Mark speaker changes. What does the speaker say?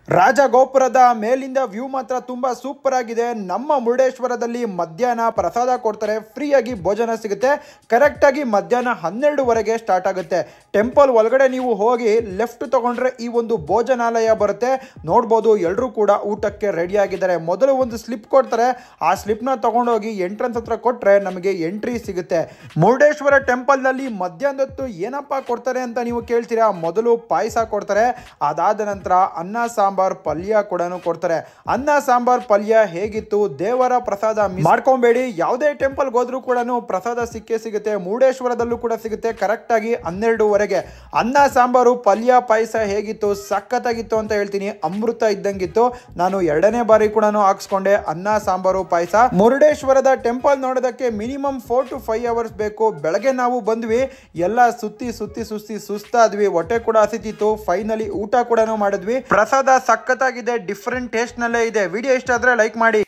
Speaker 1: ರಾಜಗೋಪುರದ ಮೇಲಿಂದ ವ್ಯೂ ಮಾತ್ರ ತುಂಬಾ ಸೂಪರ್ ಆಗಿದೆ. ನಮ್ಮ ಮುರುಡೇಶ್ವರದಲ್ಲಿ ಮಧ್ಯಾಹ್ನ ಪ್ರಸಾದ ಕೊಡ್ತಾರೆ, ಫ್ರೀಯಾಗಿ ಭೋಜನ ಸಿಗುತ್ತೆ. ಕರೆಕ್ಟ್ ಆಗಿ ಮಧ್ಯಾಹ್ನ 12ವರೆಗೆ ಸ್ಟಾರ್ಟ್ ಆಗುತ್ತೆ. ಟೆಂಪಲ್ ಒಳಗಡೆ ನೀವು ಹೋಗಿ ಲೆಫ್ಟ್ ತಗೊಂಡ್ರೆ ಈ ಒಂದು ಭೋಜನಾಲಯ ಬರುತ್ತೆ. ನೋಡ್ಬೋದು, ಎಲ್ಲರೂ ಕೂಡ ಊಟಕ್ಕೆ ರೆಡಿ ಆಗಿದ್ದಾರೆ. ಮೊದಲು ಒಂದು ಸ್ಲಿಪ್ ಕೊಡ್ತಾರೆ, ಆ ಸ್ಲಿಪ್ನ ತಗೊಂಡೋಗಿ ಎಂಟ್ರೆನ್ಸ್ ಹತ್ರ ಕೊಟ್ರೆ ನಮಗೆ ಎಂಟ್ರಿ ಸಿಗುತ್ತೆ. ಮುರುಡೇಶ್ವರ ಟೆಂಪಲ್ ನಲ್ಲಿ ಮಧ್ಯಾಹ್ನದೊತ್ತು ಏನಪ್ಪಾ ಕೊಡ್ತಾರೆ ಅಂತ ನೀವು ಕೇಳ್ತೀರಾ. ಮೊದಲು ಪಾಯಸ ಕೊಡ್ತಾರೆ, ಅದಾದ ನಂತರ ಅನ್ನ ಸಾಂಬಾರ್ ಪಲ್ಯ ಕೂಡ ಕೊಡ್ತಾರೆ. ಅನ್ನ ಸಾಂಬಾರ್ ಪಲ್ಯ ಹೇಗಿತ್ತು, ದೇವರ ಪ್ರಸಾದ ಮಾಡ್ಕೊಂಬೇಡಿ. ಯಾವುದೇ ಟೆಂಪಲ್ ಹೋದ್ರೂ ಕೂಡ ಪ್ರಸಾದ ಸಿಕ್ಕೇ ಸಿಗುತ್ತೆ. ಮುರುಡೇಶ್ವರದಲ್ಲೂ ಕೂಡ ಸಿಗುತ್ತೆ. ಕರೆಕ್ಟ್ ಆಗಿ 12ವರೆಗೆ ಅನ್ನ ಸಾಂಬಾರು ಪಲ್ಯ ಪಾಯಸ ಹೇಗಿತ್ತು, ಸಖತ್ತಾಗಿತ್ತು ಅಂತ ಹೇಳ್ತೀನಿ. ಅಮೃತ ಇದ್ದಂಗಿತ್ತು. ನಾನು 2ನೇ ಬಾರಿ ಕೂಡ ಹಾಕ್ಸ್ಕೊಂಡೆ ಅನ್ನ ಸಾಂಬಾರು ಪಾಯಸ. ಮುರುಡೇಶ್ವರದ ಟೆಂಪಲ್ ನೋಡೋದಕ್ಕೆ ಮಿನಿಮಮ್ 4 to 5 hours ಬೇಕು. ಬೆಳಗ್ಗೆ ನಾವು ಬಂದ್ವಿ, ಎಲ್ಲ ಸುತ್ತಿ ಸುಸ್ತಾದ್ವಿ, ಹೊಟ್ಟೆ ಕೂಡ ಹಸಿತಿತ್ತು. ಫೈನಲಿ ಊಟ ಕೂಡ ಮಾಡಿದ್ವಿ. ಪ್ರಸಾದ ಸಖತ್ತಾಗಿದೆ, ಡಿಫ್ರೆಂಟ್ ಟೇಸ್ಟ್ ನಲ್ಲೇ ಇದೆ. ವಿಡಿಯೋ ಇಷ್ಟ ಆದ್ರೆ ಲೈಕ್ ಮಾಡಿ.